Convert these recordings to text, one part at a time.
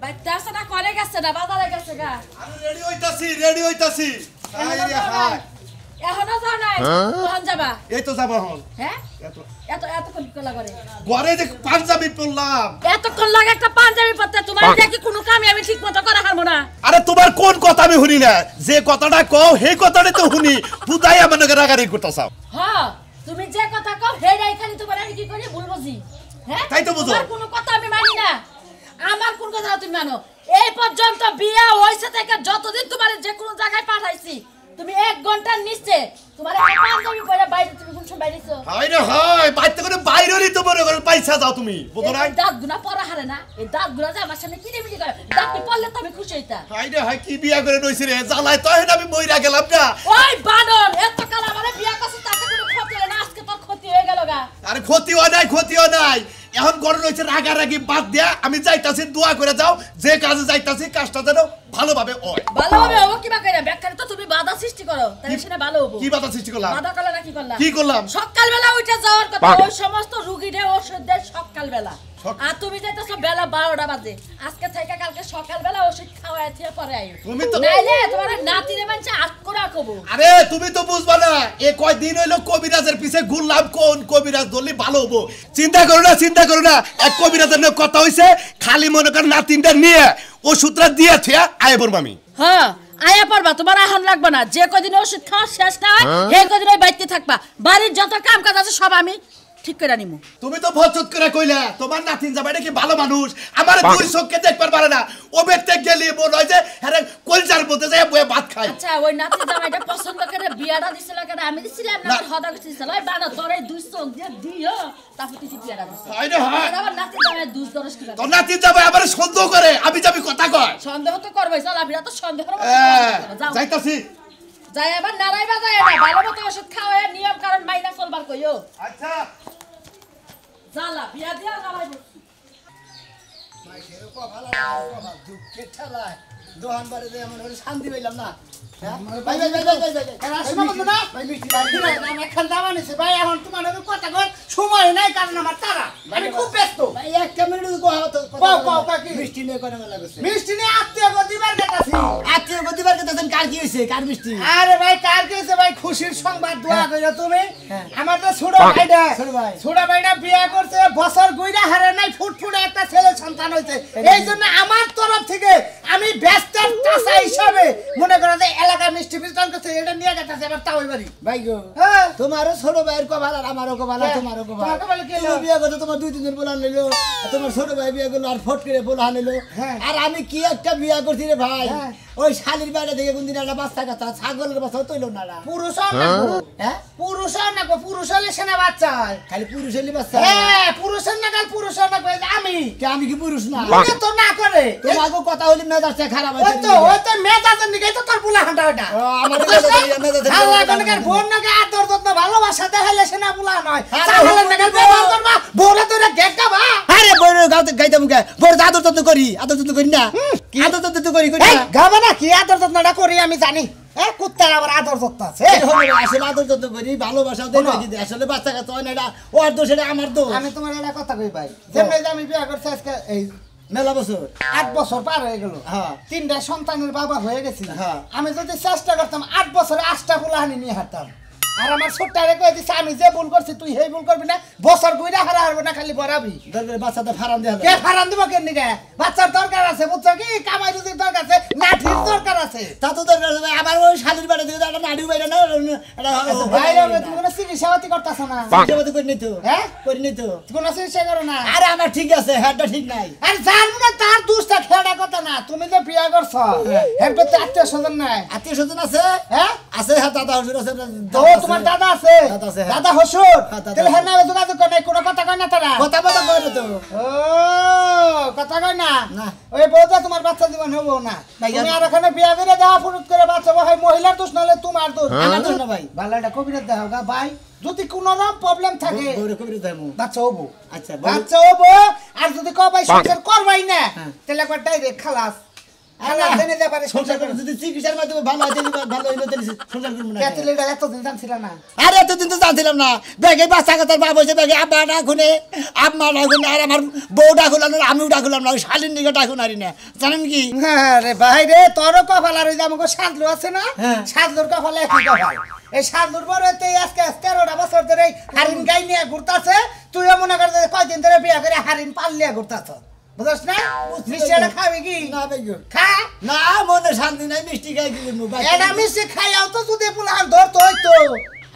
বাইতে আসে না করে গেছে না বাজারে গেছে গা আমি রেডি হইতাছি এখনো যাও নাই কোন যাবা এই তো যাবা হল হ্যাঁ এত কোন কলা করে ঘরে যে পাঞ্জাবি পরলাম এতক্ষণ লাগে একটা পাঞ্জাবি পরতে তোমার দেখি কোনো কামই আমি ঠিকমতো করা হারবো না আরে তোমার কোন কথা আমি শুনি না যে কথাটা কও সেই কথাটাই তো শুনি বুঝাই আমাকে রাগারাগি করতেছাও হ্যাঁ তুমি যে কথা কও হেডাই খালি তোমার আমি কি করি ভুল বুঝি হ্যাঁ তাই তো বুঝো তোমার কোনো কথা আমি মানি না আমার কোন কথা তুমি মানো এই পর্যন্ত বিয়া হইছে থেকে যতদিন তোমার যে কোনো জায়গায় পাঠাইছি তুমি 1 ঘন্টার নিচে তোমার একটা পাঞ্জাবি পরে বাইরে তুমি কোন সময় বাইরেছো হাই রে হাই বাইতে করে বাইরেরই তো বড় করে পয়সা যাও তুমি বুঝো না দাঁত গুনা পরা হারে না এই দাঁত গুনা যে আমার সামনে কিরিমিরি করে দাঁতটি পড়লে তো আমি খুশি হইতা হাই রে হাই কি বিয়া করে নইছি রে জ্বালায় তো হেন আমি মইরা গেলাম না ওই বানর এত কাল আমারে বিয়া করছিস তাতে কোনো ক্ষতি হলো না আজকে তোর ক্ষতি হয়ে গেল গা আরে ক্ষতিও নাই এখন গড় রইছে রাগারাগি বাদ দিয়া আমি যাইতাছি দোয়া করে যাও যে কাজে যাইতাছি কাজটা যেন ভালোভাবে হয় ভালোভাবে হবে কিবা কইরা ব্যাখ্যারে তো তুমি বাধা সৃষ্টি করো তাহলে সেটা ভালো হবে কি বাধা সৃষ্টি করলাম বাধা করলা না কি করলাম সকাল বেলা উঠে যাওয়ার কথা ওই সমস্ত রোগীরে ওষুধ দেয় সকাল বেলা আর তুমি যাইতাছো বেলা 12টা বাজে আজকে থেকে কালকে সকাল বেলা ওষুধ খাওয়ায় থেকে পরে আইও তুমি তো নাইলে তোমার নাতিরে মানছে আটকরা কবো আরে তুমি তো বুঝবা না এ কয় দিন হইলো কবিরাজের পিছে ঘুরলাম কোন কবিরাজ ধরলি ভালো হবো চিন্তা করো না এক কবিরাজের নিয়ে কথা হইছে খালি মনে কর নাতিনটা নিয়ে ওষুধটা দিয়ে থিয়া আয় পড়ব আমি হ্যাঁ আয়া পড়বা তোমার এখন লাগবে না যে কদিন ওষুধ খাওয়া শেষ না হয় সেই কদিন ওই বাইতে থাকবা বাড়ির যত কাম কাজ আছে সব আমি ঠিক করে নিমু তুমি তো ভচত করে কইলা তোমার নাতিন যাবে নাকি ভালো মানুষ আমার দুই চোখকে দেখবার পারে না ও বেতে গেলি বল হয় যে আরে কলজার মধ্যে যায় বয়ে ভাত খায় আচ্ছা ওই নাতি জামাইটা পছন্দ করে বিয়াটা দিছিল কেন আমি দিছিলাম না হদা দিছিল ওই বানা তোরে দুই চোখ দিয়ে দিও তারপর তুই বিয়াটা দিছ হাই রে হাই আমার নাতি জামাই দুই দরস কি তোর নাতিন যাবে আবার সন্দেহ করে আমি যাবি কথা কয় সন্দেহ তো করবই চল আবিরা তো সন্দেহ করব যাইতাছি যাই আবার নারাই বাজায় না ভালো মতো ওষুধ খাওয়া নিয়ম কারণ মাইনা চলবার কইও আচ্ছা জালা বিয়া দিয়া জালাই বসি মাইকের কো ভালো দুঃখে ঠেলায় দোহান বাড়ি দে এমন করে শান্তি পাইলাম না ভাই আসো বন্ধু না ভাই মিষ্টি ভাই আমি এখন দাবা নিছি ভাই এখন তোমার কথা কর সময় নাই কারণ আমার তারা আমি খুব ব্যস্ত ভাই একটা মিনিট কও কি মিষ্টি নিয়ে কোন মেলা গেছে মিষ্টি নিয়ে আত্মীয় গদিবার গেতাছেন কার কি হইছে কার মিষ্টি আরে ভাই কার কি হইছে ভাই খুশির সংবাদ দোয়া কইরা তুমি আমার তো ছোট ভাইটা বিয়ে করছে বছর গইরা হারে নাই ফুটফুটে একটা ছেলে সন্তান হইছে এইজন্য আমার তরফ থেকে আমি ব্যস্ত চাচা হিসাবে মনে করা যায় এলাকা মিষ্টি বিতরণ করতে এটা নিয়ে গেছে এবার তাও বাড়ি ভাই গো হ্যাঁ তোমারও ছোট ভাইয়ের কো ভালো আমারও কো ভালো তোমারও কো ভালো তুমি বিয়ে করতে তোমার 2-3 দিন বলা নিলো তোমার ছোট ভাই বিয়ে করলো আর ফট করে বলা নিলো আর আমি কি একটা বিয়ে করছি রে ভাই ওই শালির বাইরে থেকে কোনদিন একটা বাচ্চা কাচ্চা ছাগলের বাচ্চা তৈলো না পুরুষ না হ্যাঁ পুরুষ না গো পুরুষ হলে সেনা বাচ্চা খালি পুরুষ হলে বাচ্চা হ্যাঁ পুরুষের না কাল পুরুষ না কই আমি কি পুরুষ না তো না করে তোমাকে কথা হইলে মেজাজটা খারাপ হইছে ওই তো মেজাজের নিকে তো তোর পুলা হাঁটা ওটা আমার মেজাজ আল্লাহ কোনকার বোন নাকি আদর যত্ন ভালোবাসা দেখাইলে সেনা পুলা নয় ছাগলের নাকি ব্যবহার করবা বোরে তোরে দেখাবা আরে বোরে গাইতে মুখে বোরে আদর যত্ন করি না কি আদর যত্ন করি গাবা না কি আদর যত্নটা করি আমি জানি কুত্তার আবার আদর যত্ন আছে আসলে আদর যত্ন করি ভালোবাসা দেই নাকি আসলে বাচ্চা কাচ্চা হয় না এটা ওর দোষ এটা আমার দোষ আমি তোমার একটা কথা কই ভাই যেমন আমি বিয়ে করছি আজকে এই মেলা বছর 8 বছর পার হয়ে গেল হ্যাঁ 3টা সন্তানের বাবা হয়ে গেছি হ্যাঁ আমি যদি চেষ্টা করতাম 8 বছরে 8টা ফুলাহানি নিয়ে হাঁটতাম আর আমার ছোট্টারে কই দিছে আমি যে ভুল করছি তুই হেই ভুল করবি না বছর কইরা হারা হবে না খালি বরাবি দরকার বাচ্চাতে ফারাম দেয়া কে ফারাম দিব কেন নিগা বাচ্চার দরকার আছে বুঝছো কি কামাই যদি দরকার আছে লাঠির দরকার আছে তা তো দরকার আছে আবার ওই শালির বাড়ি দিয়ে একটা নাড়ি বাইরে না এটা বাইরে তুমি কোনো চিকিৎসাপাতি করতাছ না চিকিৎসাপাতি করি নাই তো হ্যাঁ করি নাই তো কোনো চিকিৎসা করো না আরে আমার ঠিক আছে হেডটা ঠিক নাই আরে জানবো না তার দুষ্টা খেড়া কথা না তুমি যে বিয়া করছো এর প্রতি আত্মীয় স্বজন নাই আত্মীয় স্বজন আছে হ্যাঁ আছে হ্যাঁ দাদা হুজুর আছে তোমার দাদা আছে দাদা হসুর তাহলে হ্যাঁ না যোগাযোগ করে কোনো কথা কয় না তারা কথা কয় না তো ও কথা কয় না ওই বউটা তোমার বাচ্চা জীবন হবো না তুমি আর ওখানে বিয়া করে দেওয়া ফুরুত করে বাচ্চা হয় মহিলার দোষ নাহলে তোমার দোষ আমার দোষ না ভাই ভালো একটা কবিরাজ দেওয়া গা ভাই যদি কোনো রকম প্রবলেম থাকে কবিরাজ দেবো বাচ্চা হবো আচ্ছা বাচ্চা হবো আর যদি কও ভাই সংসার করবাই না তাহলে একবার ডাইরেক্ট খালাস আল্লাহ জেনে যা পারে সংসার করে যদি চিকিৎসার মাধ্যমে ভালো হয় তাহলে ভালো হইলো তাহলে সংসার করবো না এত লেট এতদিন জানছিল না আরে এতদিন তো জানছিলাম না ব্যাগে বাচ্চা কাচ্চার বাপ হয়েছে ব্যাগে আব্বা ডাকুনে আম্মা ডাকুনে আর আমার বউ ডাকুলাম না আমিও ডাকুলাম না ওই শালীর নিকে ডাকুন আরি না জানেন কি হ্যাঁ রে ভাই রে তোর কপাল আর ওই যে আমাকে সাদলু আছে না হ্যাঁ। সাদলুর কপাল একই কপাল এই সাদলুর বড় তো আজকে 13টা বছর ধরে হারিন গাই নিয়ে ঘুরতাছে তুইও মনে কর যে কয়দিন ধরে বিয়া করে হারিন পাল্লিয়া ঘুরতাছ বুঝছ না মিষ্টিটা খাবি কি না বেগো খা না মনে শান্তি নাই মিষ্টি খাই কি করবো এটা মিষ্টি খাইয়াও তো যদি পুলান ধরতো হইতো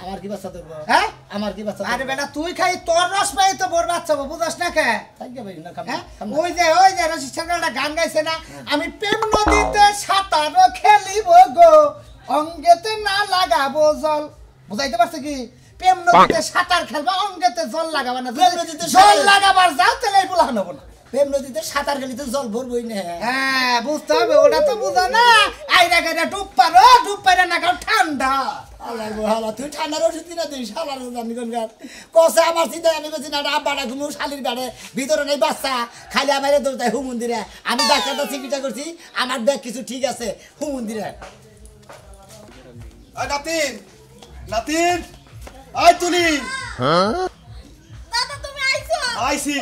আমার কি বাচ্চা ধরবো হ্যাঁ আমার কি বাচ্চা আরে বেটা তুই খাই তোর রস পাই তো বড় বাচ্চা বুঝছ না কে থাকবে ভাই না হ্যাঁ? খাম ওই যে রশিদ সরকারটা গান গাইছে না আমি প্রেম নদীতে সাঁতার খেলিব গো অঙ্গেতে না লাগাবো জল বুঝাইতে পারছে কি প্রেম নদীতে সাঁতার খেলবা অঙ্গেতে জল লাগাবা না প্রেম নদীতে জল সাঁতার- লাগাবার যাও তাহলে বলা হবো না প্রেম নদীতে সাঁতার গেলে তো জল ভরবই না হ্যাঁ বুঝতে হবে ওটা তো বুঝা না আইরা গাইরা ডুব পারো না কারণ ঠান্ডা আল্লাহ গো হালা তুই ঠান্ডার ওষুধ কিনা দিস শালার জানি কোন গান কসে আমার চিন্তা আমি বলছি না আব্বাটা ঘুমু শালির গাড়ে ভিতরে নেই বাচ্চা খালি আমার দৌড়ায় হু মন্দিরে আমি ডাক্তারটা চিকিৎসা করছি আমার দেখ কিছু ঠিক আছে হু মন্দিরে নাতিন নাতিন আয় তুলি দাদা তুমি আইছো আইছি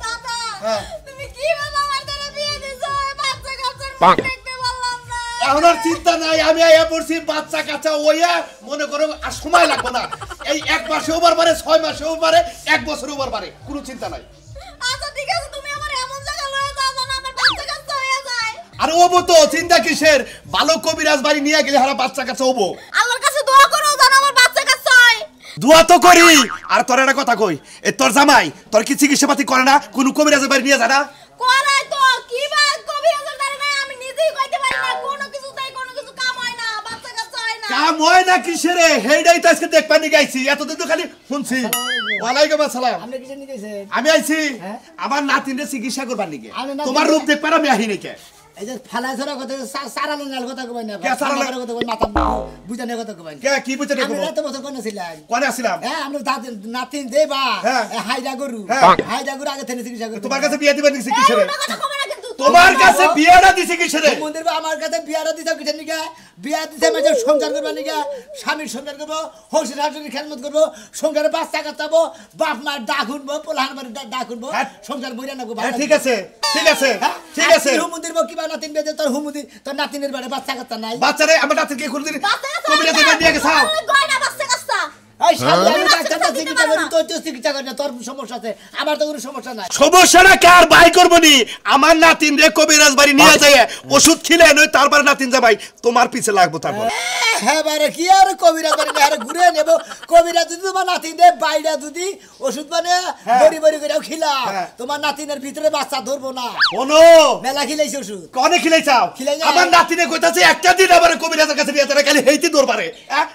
দাদা হ্যাঁ। তুমি কি বলো আমার দ্বারা বিয়ে দিছো বাচ্চা কাচ্চার মুখ দেখতে পারলাম না এখন আর চিন্তা নাই আমি আইয়া পড়ছি বাচ্চা কাচ্চা ওইয়া মনে করো আর সময় লাগবে না এই 1 মাসে ওভার পারে 6 মাসে ওভার পারে 1 বছর ওভার পারে কোনো চিন্তা নাই আচ্ছা ঠিক আছে তুমি আমার এমন জায়গা লয়ে যাও যেন আমার বাচ্চা কাচ্চা হয়ে যায় আর ওবো তো চিন্তা কিসের ভালো কবিরাজ বাড়ি নিয়ে গেলে হারা বাচ্চা কাচ্চা ওবো আল্লাহর কাছে দোয়া করো যেন আমার বাচ্চা কাচ্চা হয় দোয়া তো করি আর তোর একটা কথা কই এ তোর জামাই তোর কি চিকিৎসা পাতি করে না কোনো কবিরাজের বাড়ি নিয়ে যায় না কোরাই তো কি বা কবিরাজের দ্বারা না আমি নিজেই কইতে পারি না কোনো কিছু কাম হয় না বাচ্চা কাচ্চা হয় না কাম হয় না কিসের হেইডাই তো আজকে দেখ পানি গাইছি এতদিন তো খালি শুনছি ওয়ালাইকুম আসসালাম আপনি কিসে নিয়ে গেছেন আমি আইছি হ্যাঁ? আমার নাতিনরে চিকিৎসা করবার নিকে আমি নাতিন- তোমার রূপ দেখবার আমি আহি নাকি এই যে ফালাই ধরা কথা সারালো নাল কথা কই না কে সারালো? কথা কই মাথা বুঝানোর কথা কই কে কি বুঝতে আমি দেখো রাত বছর কোন ছিলাম কোনে আসছিলাম হ্যাঁ আমরা নাতিন দেবা হ্যাঁ। হাইডা গরু হ্যাঁ। হাইডা গরু আগে থেকে চিকিৎসা করতে তোমার কাছে বিয়ে দিবেন দিছি কিসেরে এই কথা কবে না কিন্তু তোমার কাছে বিয়েটা দিছি কিসেরে মন্দির বা আমার কাছে বিয়ারা দিতে কিসের নিকা বিয়া দিতে মানে সংসার করবার নিকা স্বামীর সংসার করবো হসির হাসির খেদমত করবো সংসারে বাচ্চা কাটাবো বাপ মার ডাক উঠবো পোলাহান মার ডাক উঠবো হ্যাঁ। সংসার বইরা নেবো হ্যাঁ ঠিক আছে ঠিক আছে ঠিক আছে হুমুদির বো কিবা নাতিন বেজে তোর হুমুদি তোর নাতিনের বাড়ি বাচ্চা কাচ্চা নাই বাচ্চারে আমার নাতিনকে কোনদিন বাচ্চা কাচ্চা কবিরাজের বাড়ি নিয়ে গেছাও গয়না বাচ্চা কাচ্চা এই শালি আমি বাচ্চা ডাক্তারটা দিতে চিকিৎসা পারো করি না। তোর তো চিকিৎসা করি না তোর সমস্যা আছে আমার তো কোনো সমস্যা নাই সমস্যাটা কার ভাই করবনি আমার নাতিন রে কবিরাজ বাড়ি নিয়ে যায় ওষুধ খিলে নয় তারপর নাতিন যাবাই তোমার পিছে লাগবো তারপর হ্যাঁ বারে কি আর কবিরা বাড়ি আরে ঘুরে নেব কবিরা যদি তোমার নাতিনের বাইরে যদি ওষুধ মানে বড়ি বড়ি করে খিলা হ্যাঁ। তোমার নাতিনের ভিতরে বাচ্চা ধরবো না কোনো মেলা খিলাইছে ওষুধ কনে খিলাই চাও খিলাই যাও। আমার নাতিনে কইতাছে একটা দিন আবার কবিরাজের কাছে নিয়ে তারা খালি হেইতে দৌড় পারে হ্যাঁ?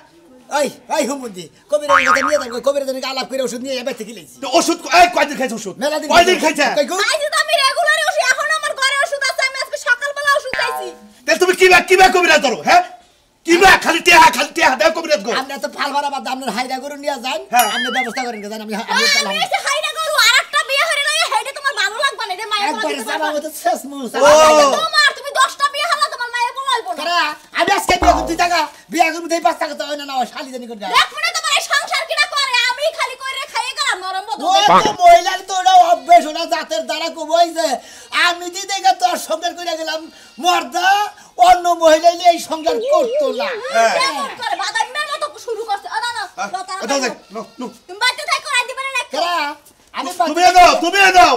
এই হুমুন্দি কবিরা কাছে নিয়ে থাকবে কবিরা জনকে আলাপ করে ওষুধ নিয়ে এবার খিলাইছি তো ওষুধ এই কয়দিন খাইছে ওষুধ মেলা দিন কয়দিন খাইছে আইজি তো আমি রেগুলারই ওষুধ এখন আমার ঘরে ওষুধ আছে আমি আজকে সকালবেলা ওষুধ খাইছি তাহলে তুমি কিবা কবিরাজ ধরো হ্যাঁ কিবা খালি টেহা দেও কবিরাজ গো আমরা তো ফাল ভাড়া বাদ আপনার হাইরা করে নিয়ে যান হ্যাঁ। আপনি ব্যবস্থা করেন জান আমি আমি এসে হাইরা করু আরেকটা বিয়ে হরে লাগে হেডে তোমার ভালো লাগবে না রে মায়ের একবারে বলা সারা মতো শেষ মুস ও তোমার তুমি 10টা বিয়ে হলা তোমার মায়ের বলাইবো না কারা আমি আজকে বিয়ে করতে টাকা বিয়ে করতে এই বাচ্চা কথা হয় না না শালি জানি করে দেখ মনে তোমার এই সংসার কিনা করে আমি খালি কইরে খাইয়ে গেলাম নরম বদল ওই তো মহিলার তো ওরা অভ্যেস ওরা জাতের দ্বারা কমাইছে আমি দি দেখে তোর সংসার করে গেলাম মর্দা অন্য মহিলা নিয়ে এই সংসার করতো না কেমন করে বাদামের মতো শুরু করছে না না ওটা দেখ নো তুমি বাইতে থাকো আইতে পারে না কারা আমি তুমি দাও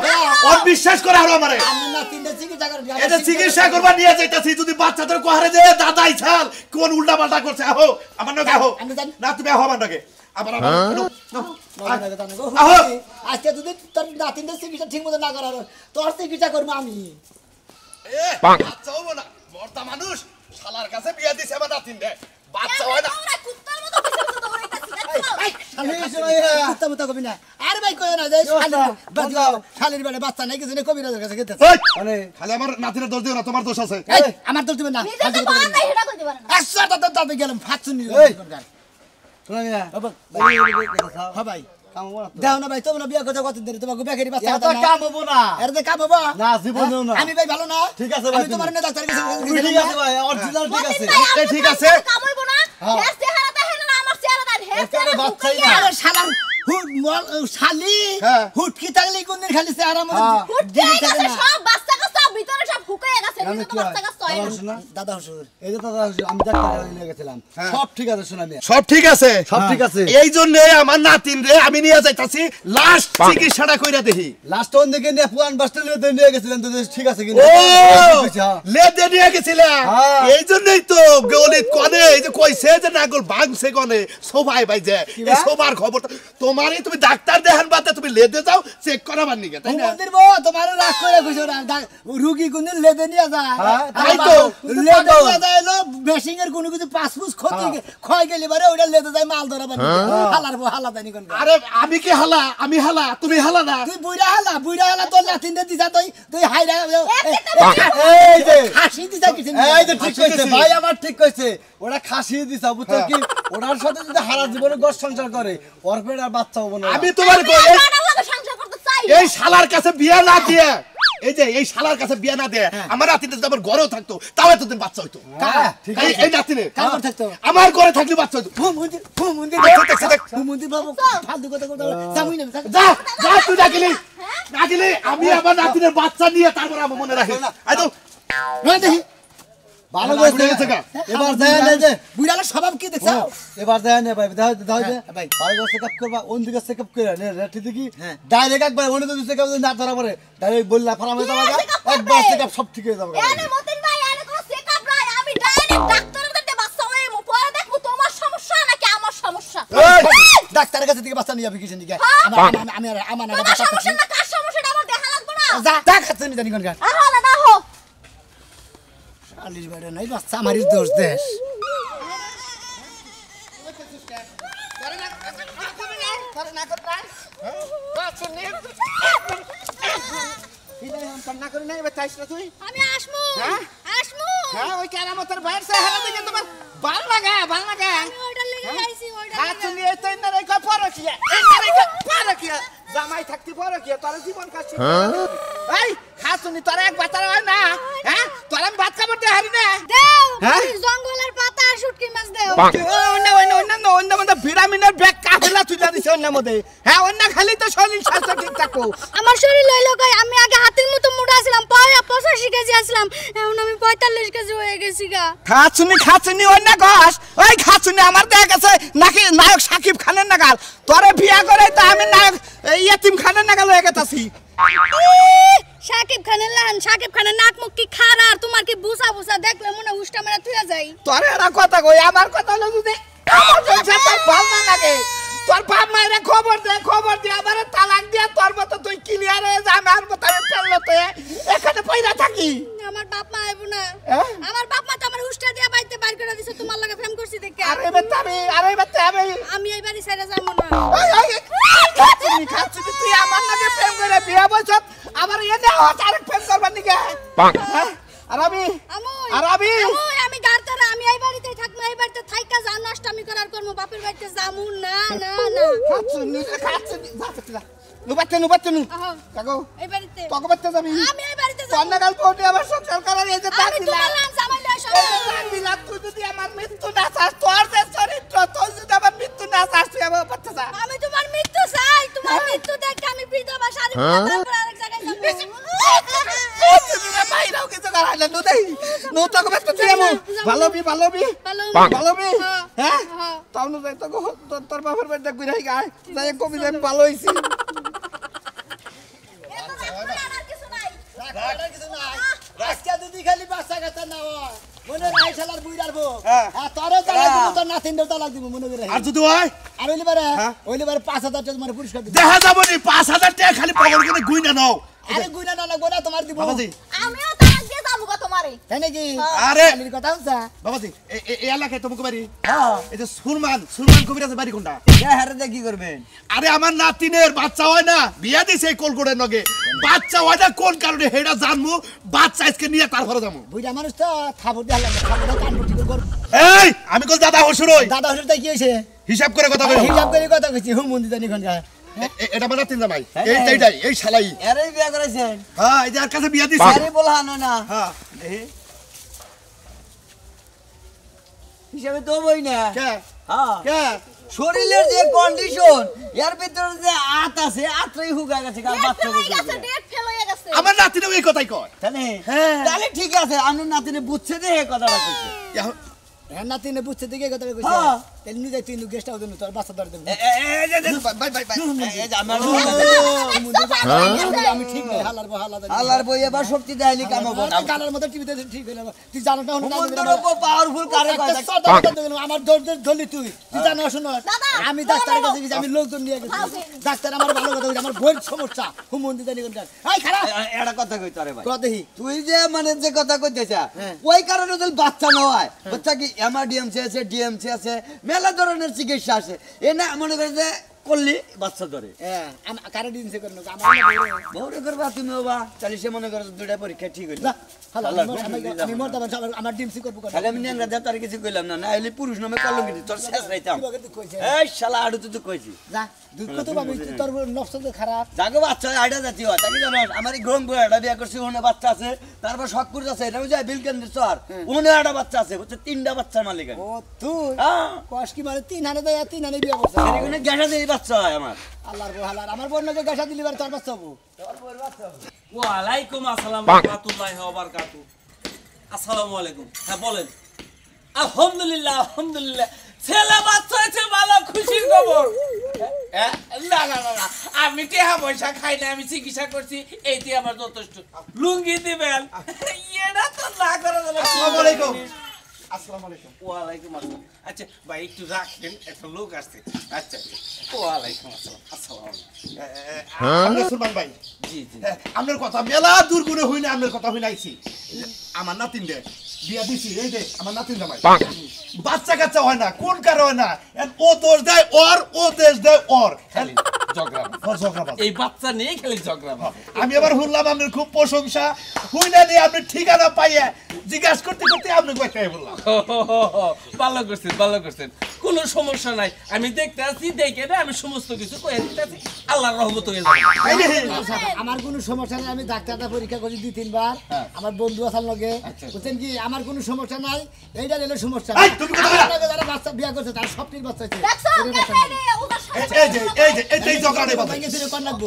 ওর বিশ্বাস করে আরো আমারে আমি না তিনটা চিকিৎসা করে এটা চিকিৎসা করবা নিয়ে যাইতাছি যদি বাচ্চাদের কোহারে যে দাদাই ছাল কোন উল্টা পাল্টা করছে আহো আমার নাকি আহো আমি জানি। না তুমি আহো আমার নাকি আবার আজকে যদি তোর নাতিনদের চিকিৎসা ঠিক মতো না করার তোর চিকিৎসা করবো আমি বাচ্চা হবো না মর্দা মানুষ শালার কাছে বিয়া দিছে আমার নাতিন রে বাচ্চা হয় না তোমরা কুত্তার মতো পিছে পিছে দৌড়াইতাছি দেখছো আত্মমতা কবি না আরে ভাই কই না যে শালির বেড়ে বাচ্চা নাই কিছু নেই কবিরাজের কাছে গেতে খালি আমার নাতিনের দোষ দিও না তোমার দোষ আছে আমার দোষ দিবেন না নিজে তো বাবা নাই হেডা কইতে পারে না একশো দাদা গেলাম ফাঁচুন শোনা গেলা হ্যাঁ ভাই কামবো না দেও না ভাই তোমরা বিয়ে করতে কত দিন তোমাকে বেকারি বাচ্চা এত কামবো না এর দে কামবো না জীবনেও না আমি ভাই ভালো না ঠিক আছে ভাই, আমি তোমার না ডাক্তার কাছে ঠিক আছে ভাই অরিজিনাল ঠিক আছে ঠিক আছে কামড়বো না হেস চেহারা দেখেন না আমার চেহারা দেন হেস এখানে বাচ্চাই না আরে শালা হুট শালি হ্যাঁ। হুট কি থাকলে কোন দিন খালি চেহারা মনে হ্যাঁ। দেরি ঠিক থাকে আছে না সব বাচ্চা কাচ্চা ভিতরে সব হুকায় গেছে আমি কিন্তু কি বাচ্চা কাচ্চা হয় না দাদা হুজুর এই যে দাদা আমি ডাক্তার নিয়ে গেছিলাম সব ঠিক আছে শোনা মিয়া সব ঠিক আছে সব ঠিক আছে এই জন্য আমার নাতিন রে আমি নিয়ে যাইতাছি লাস্ট চিকিৎসাটা কইরা দেখি লাস্ট ওন দিকে নিয়ে পুরান বাস স্ট্যান্ডে নিয়ে গেছিলেন তো ঠিক আছে ও কিন্তু লেদে নিয়ে গেছিলা হ্যাঁ। এই জন্যই তো গলিত কনে এই যে কইছে যে নাগল ভাঙছে কনে সবাই ভাই যে এই সবার খবর তোমারই তুমি ডাক্তার দেখান বাদে তুমি লেদে যাও চেক করাবার নিকে তাই না মন্দির বো তোমার রাগ করে কইছো না রুগী কোন দিন লেদে নিয়ে যায় হ্যাঁ, তাই তো। লেদে নিয়ে যায় হলো বেশিং এর কোনো কিছু পাসপুস ক্ষতি ক্ষয় গেলে বারে ওটা লেদে যায় মাল ধরা বানি হালার বো হালা জানি কোন আরে আমি কি হালা আমি হালা তুমি হালা না তুই বুইড়া হালা তোর লাতিনতে দিছা তুই হাইরা এই যে হাসি দিছা কিছু এই যে ঠিক কইছে ভাই আমার ঠিক কইছে ওরা খাসি দিছা বুঝছো কি ওনার সাথে যদি হারা জীবনে ঘর সংসার করে ওর পেট আর বাচ্চা হবে না আমি তোমার সংসার করতে চাই এই শালার কাছে বিয়া না দিয়ে এই যে এই শালার কাছে বিয়া না দিয়ে আমার নাতিনে যদি আমার ঘরেও থাকতো তাও এতদিন বাচ্চা হইতো হ্যাঁ, ঠিক আছে এই নাতিনে কামড় থাকতো আমার ঘরে থাকলে বাচ্চা হইতো মন্দির বাবু ফালতু কথা কথা জামুই না যা যা তুই না গেলে আমি আমার নাতিনের বাচ্চা নিয়ে তারপর আমার মনে রাখি আই তো নয় দেখি ভালো আগুন কইছে লেগেছে গা। এবার যায় না যে বুইড়ালা স্বভাব কি দেখছো এবার যায় না ভাই দাও দাও যে ভাই। ভালো করে চেকআপ করবা ওন দিকে চেকআপ করে নে ঠিক কি হ্যাঁ। ডাইরেক্ট একবার ওনে তো চেকআপ না ধরা পড়ে ডাইরেক্ট বললা ফারাম হয়ে যাবে check-up করবে? একবার চেকআপ সব ঠিক হয়ে যাবে এনে মতিন ভাই এনে কোনো চেকআপ নাই আমি ডাইরেক্ট ডাক্তারের কাছে বাচ্চা হয়ে পরে দেখো তোমার সমস্যা নাকি আমার সমস্যা ডাক্তারের কাছে থেকে বাচ্চা নিয়ে যাবি কিসের দিকে আমার তোমার সমস্যা না কার সমস্যাটা আমার দেখা লাগবে না যা যা খাচ্ছে নি জানি কোন গান আরে না হো শালির বাইরে নাই বাচ্চা আমারই দোষ দেশ আমি আসমু আসমু হ্যাঁ ওই কেরামতের বাইরে চেহারা দেখে তোমার ভালো লাগে আমি ওইটা লেগে আইছি ওইটা তুমি এই তো ইন্নার এই কয় পরকিয়া ইন্নার এই কয় পরকিয়া জামাই থাকতে পরকিয়া তোর জীবন কাছে এই খাসুনি তোর এক বাতার হয় না হ্যাঁ তোর আমি ভাত খাবার দিয়ে হারি না দেও হ্যাঁ? জঙ্গলের পাতা আর শুটকি মাছ দেও অন্য ভিটামিনের ব্যাগ কাফেলা তুলে দিছে অন্য মধ্যে হ্যাঁ অন্য খালি তো শরীর স্বাস্থ্য ঠিক থাকো আমার শরীর লইলো কই আমি আগে হাতির মতো মোটা ছিলাম পরে 85 কেজি আসলাম এখন আমি 45 কেজি হয়ে গেছি গা খাচুনি অন্য ঘাস ওই খাচুনি আমার দেখা গেছে নাকি নায়ক সাকিব খানের নাগাল তোরে বিয়া করে তো আমি নায়ক ইয়াতিম খানের নাগাল হয়ে গেতাছি সাকিব খানের নাক মুখ কি খারা আর তোমার কি বুসা বুসা দেখলে মনে উষ্টা মেরা তুইয়া যাই তোরে এরা কথা কই আমার কথা হলো যদি আমার সংসার তোর ভাল না লাগে তোর বাপ মায়ের খবর দে আমার তালাক দিয়া তোর মতো তুই ক্লিয়ার হয়ে যা আমার মতো আমি ফেললো তো এখানে পয়রা থাকি আমার বাপ মা আইবো না হ্যাঁ? আমার বাপ মা তো আমার উষ্টা দিয়া বাইতে বাইর করে দিছে তোমার লাগে প্রেম করছি দেখে আরে বেটা আমি আমি এই বাড়ি ছেড়ে যাবো না খাচ্ছি তুই আমার নাকি প্রেম করে বিয়া বছর আমার এনে আরেক প্রেম করবার নিকে আর আমি আমি গাড়তারা আমি এই বাড়িতেই থাকবো এই বাড়িতে থাইকা যা নষ্টামি করার করব বাপের বাড়িতে যামু না খাচ্ছি নুবাতে আহা, কাকো এই বাড়িতে তোকে বাচ্চা যাবি আমি এই বাড়িতে যাবো কন্যাকাল পৌঁছে আমার সংসার করার এই যে আমি তোমার লান জামাই লয় সব তুই যদি আমার মৃত্যু না চাস তোর যে চরিত্র তোর যদি আমার মৃত্যু না চাস তুই আমার বাচ্চা যা আমি তোমার মৃত্যু চাই তোমার মৃত্যু দেখে আমি বিধবা শাড়ি পরে তারপর আরেক জায়গায় যাবো বাইরেও কিছু করাই না নু তোকে বাচ্চা তুই আমার ভালোবি ভালো হ্যাঁ হ্যাঁ। তাও নু যাই তোর বাবার বাড়িতে ঘুরে গায় যাই কবি যাই ভালো হইছি আর কিছু নাই আজকে দিদি খালি বাচ্চা কাচ্চা না হয় মনে রাই শালার বুইড়ার বউ হ্যাঁ। তোরে তালাক দিব তোর নাতিনদের তালাক দিব মনে করে আর যদি হয় আর ওইলি বারে 5000 টাকা তোমার পুরস্কার দিব দেখা যাব নি 5000 টাকা খালি পকেট করে গুই না নাও আরে গুইনা না লাগবো না তোমার দিব বাবাজি আমিও তালাক দিয়ে যাবো গো তোমারে তাই নাকি আরে খালির কথা হচ্ছে বাবাজি এই এলাকায় তোমাকে বাড়ি হ্যাঁ এই যে সুরমান কবিরাজের বাড়ি কোনটা হারে কি করবেন আরে আমার নাতিনের বাচ্চা হয় না বিয়া দিছে এই কলকোটের নগে বাচ্চা হয় না কোন কারণে হেডা জানমু বাচ্চা আজকে নিয়ে তারপরে যাবো বুইড়া মানুষ তো থাবর দিয়ে হালাম থাবর কান মুঠি করে এই আমি কল দাদা হসুরই দাদা হসুর তাই কি হইছে হিসাব করে কথা কই হিসাব করে কথা কইছি হুম মন্দির জানি কোন এটা আমার নাতিন জামাই এইটাই এই শালাই এরে বিয়া করেছেন হ্যাঁ এই যে আর কাছে বিয়া দিছি আরে বলহানো না হ্যাঁ হিসাবে তো বই না কে হ্যাঁ কে শরীরের যে কন্ডিশন এর ভিতরে যে আত আছে আত্রই হুগা গেছে কাল বাচ্চা করতে আমার নাতিনে এই কথাই কয় তাহলে হ্যাঁ। তাহলে ঠিক আছে আমার নাতিনে বুঝছে দে এই কথাটা কইছে হ্যাঁ নাতিনে বুঝছে দিকে কথা কইছে হ্যাঁ। তাহলে নিয়ে যাই তুই গেস্ট হাউসে তোর বাচ্চা ধরে দেব বাই বাই বাই এই যে আমার আমি ঠিক নাই হালার বহালা আল্লাহর বই এবার শক্তি দেয়নি কাম হবে না গালার মধ্যে টিভিতে ঠিক হইলো তুই জানো না হুমন্তর উপর পাওয়ারফুল কারে কয় আমার ধরলি তুই জানো শুনো আমি ডাক্তারের কাছে গেছি আমি লোকজন নিয়ে গেছি ডাক্তার আমার ভালো কথা বলছে আমার বইয়ের সমস্যা হুমন্দি জানি কোনটা এই খারাপ এটা কথা কই তোরে ভাই কদেহি তুই যে মানে যে কথা কইতেছ ওই কারণে যদি বাচ্চা না হয় বাচ্চা কি এমআরডিএমসি আছে ডিএমসি আছে মেলা ধরনের চিকিৎসা আছে এ না মনে করে যে করলি বাচ্চা ধরে হ্যাঁ কারে দিনছে কোন আমার বউরে করবা তুমি বাবা তাহলে সে মনে করে দুইটা পরীক্ষা ঠিক হইল না হ্যালো আমি মরতে আমার ডিমসি করব তাহলে আমি নেংরা দেব তার কিছু কইলাম না না হইলে পুরুষ নামে কলঙ্কিত তোর শেষ রাইতাম কিভাবে তুই কইছে এই শালা আড়ু তুই কইছি যা দুঃখ তো আমি তোর নষ্ট তো খারাপ জাগো বাচ্চা আইডা জাতি হয় তাকে জানো আমার এই গ্রহণ বইটা বিয়া করছি ওখানে বাচ্চা আছে তারপর শখপুর আছে এটা বুঝা বিলকেন্দ্র স্যার ওখানে একটা বাচ্চা আছে বুঝছে তিনটা বাচ্চার মালিক আমি ও তুই হ্যাঁ কষ্ট কি মানে 3 হানে দেয় 3 হানে বিয়া করছ এখানে গ্যাসা দিয়ে বাচ্চা হয় আমার আল্লাহর বহালার আমার বন্যকে গাছা দিলি বার তোর বাচ্চা হবো ওয়ালাইকুম আসসালাম রাহমাতুল্লাহি ওয়া বারাকাতুহু আসসালামু আলাইকুম হ্যাঁ বলেন আলহামদুলিল্লাহ আলহামদুলিল্লাহ ছেলে বাচ্চা হয়েছে ভালো খুশির খবর না না না না আমি টেহা পয়সা খাই না আমি চিকিৎসা করছি এইটি আমার যথেষ্ট লুঙ্গি দিবেন এটা তো না করে আসসালামু আলাইকুম আসসালামু আলাইকুম ওয়ালাইকুম আসসালাম আচ্ছা ভাই একটু রাখবেন একটা লোক আসছে আচ্ছা ওয়ালাইকুম আসসালাম আসসালাম আমরা সুলমান ভাই জি জি আপনার কথা মেলা দূর করে হই না আপনার কথা হই নাইছি আমার নাতিন দে বিয়া দিছি এই দে আমার নাতিন জামাই বাচ্চা কাচ্চা হয় না কোন কারণে হয় না ও দোষ দেয় ওর ও দেশ দেয় ওর খালি ঝগড়া ঝগড়া এই বাচ্চা নিয়ে খালি ঝগড়া আমি আবার শুনলাম আপনার খুব প্রশংসা হই না নিয়ে আপনি ঠিকানা পাইয়া জিজ্ঞাসা করতে করতে আপনি কয়েকটাই বললাম ভালো করছেন কোনো সমস্যা নাই আমি দেখতে আসছি দেখে না আমি সমস্ত কিছু কয়ে দিতে আছি আল্লাহর রহমত হয়ে যাবে তাই না? আমার কোনো সমস্যা নাই আমি ডাক্তারটা পরীক্ষা করি 2-3 বার আমার বন্ধু আসার লগে বুঝছেন কি আমার কোনো সমস্যা নাই এইটা হলো সমস্যা এই, তুমি কথা বলো। আমার লগে যারা বাচ্চা বিয়া করছে তার সবটির বাচ্চা আছে এই ঝগড়াটাই বাদ ভাঙ্গে ছিঁড়ে কোন লাগবো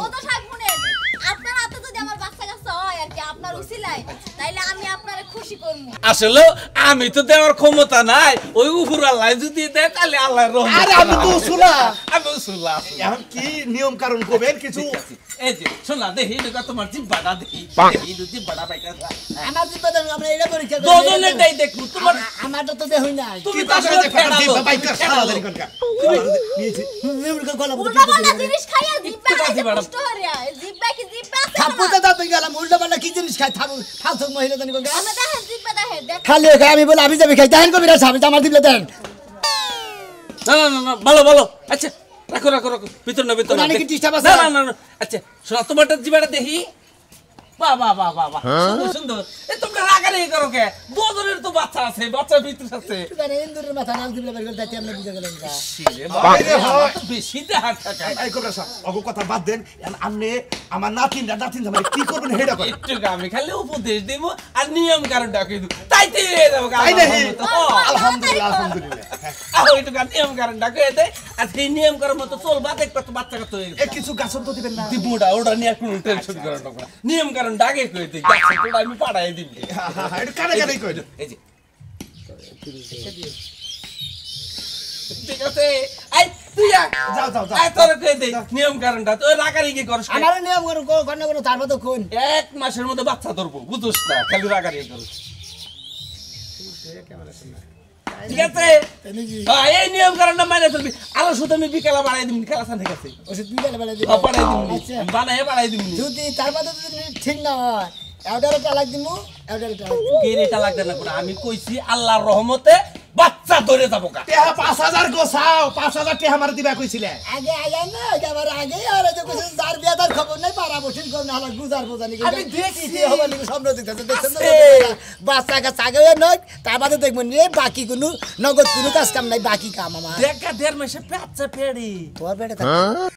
আপনার হাতে যদি আমার বাচ্চা কাচ্চা হয় আর কি আপনার উসিলায় তাইলে আমি আপনারে খুশি করবো আসলে আমি তো দেওয়ার ক্ষমতা নাই ওই উপর আল্লাহ যদি দেয় তাহলে আল্লাহর রহমত আরে আমি তো উসুলা আমি উসুল্লাহ এখন কি নিয়ম কারণ করবেন কিছু এই যে শোনা দেখি এটা তোমার জিব্বাটা দেখি জিব্বাটা পাইকা আমার জিব্বাতে আমরা এইটা পরীক্ষা করি দুজনেরটাই দেখো তোমার আমারটা তো দেখই নাই তুমি কি তো তার আসলে সাথে কথা ফেরালো, দিবা বাইকা ফেরালো। সারা দিন কোনকা নিয়েছি নিউরকে গলা বলতে উল্টা পাল্টা জিনিস খাইয়া জিব্বা একটু খাইতে বাড়াও। কষ্ট হরে জিব্বা কি জিব্বা আছে থাপ্পুতে দাঁত ভেঙে গেলাম উল্টা পাল্টা কি জিনিস খাই থাকু ফালতু মহিলা জানি কোনকা আমরা দেখেন জিব্বা দেখেন দেখ খালি খাই আমি বলে আমি যাবি খাই দেখেন কবিরা সাহেব আমার দিলে দেন না না না না ভালো ভালো আচ্ছা রাখো রাখো রাখো ভিতর না ভিতর না ওখানে কি disturb আছে? না না না না আচ্ছা শোনা তোমারটা জিবাটা দেখি বাহ বাহ বাহ বাহ বাহ সুন্দর সুন্দর এ তোমরা রাগারাগি করো কে দুজনের তো বাচ্চা আছে বাচ্চা ভিতর আছে মানে ইন্দুরের মাথা নাক দিলে বের করে যাইতে আমরা বুঝে গেলাম না রে বাবা আরে হয়। তো বেশি দেহার টাকা এই কোবরা সাহেব অগো কথা বাদ দেন আপনি আমার নাতিন জামাই কি করবেন হেডা করেন একটু আমি খালি উপদেশ দেব আর নিয়ম কারণ ডাকে দেব তাইতে হয়ে যাবো তাই নাকি? আলহামদুলিল্লাহ। আলহামদুলিল্লাহ আর ওইটু নিয়ম কারণ ডাকে দেয় আর সেই নিয়ম করার মতো চলবা দেখবা তো বাচ্চা কাচ্চা হয়ে এ গেছে কিছু গাছন তো দিবেন না দিবুটা ওটা নিয়ে আর কোনো টেনশন করার দরকার নেই। নিয়ম কারণ ডাকে কই দিই গাছে তোটা আমি পাড়াই দিবি এটা কানে কানে কই এই যে ঠিক আছে আই তুই যা যাও যাও যাও আই তোর কই দে নিয়ম কারণটা তো রাগারাগি করছ না। আমার নিয়ম করো কোন কোন তার মতো কোন এক মাসের মধ্যে বাচ্চা ধরবো বুঝছ না খালি রাগারাগি করছ ঠিক আছে হ্যাঁ, এই নিয়ম কারণটা মানে চলবি আরো শুধু আমি বিকেলা বাড়াই দিবি খেলা ঠিক আছে ওষুধ বিকেলে বেলা দিব বাড়াই দিবি আচ্ছা বানাই বাড়াই দিবি যদি তার মধ্যে যদি ঠিক না হয় এটারও তালাক দিব এটারও তালাক দিব এটা লাগবে না করে আমি কইছি আল্লাহর রহমতে বাচ্চা ধরে যাবো কা টেহা 5000 গোছাও 5000 টেহা মার দিবা কইছিলে আগে আগে না একেবারে আগে আর এই যে কিছু যার বিয়ে তার খবর নাই পাড়া বসিন করে না হলো গুজার বোঝানি আমি দেখছি। কি হবে নাকি স্বপ্ন দিতেছে দেখছেন তো? আছে। বাচ্চা কাছে আগে নয় তার বাদে দেখবেন রে বাকি কোনো নগদ কোনো কাজ কাম নাই বাকি কাম আমার দেখা দেড় মাসে বাচ্চা পেড়ি তোর পেটে থাকে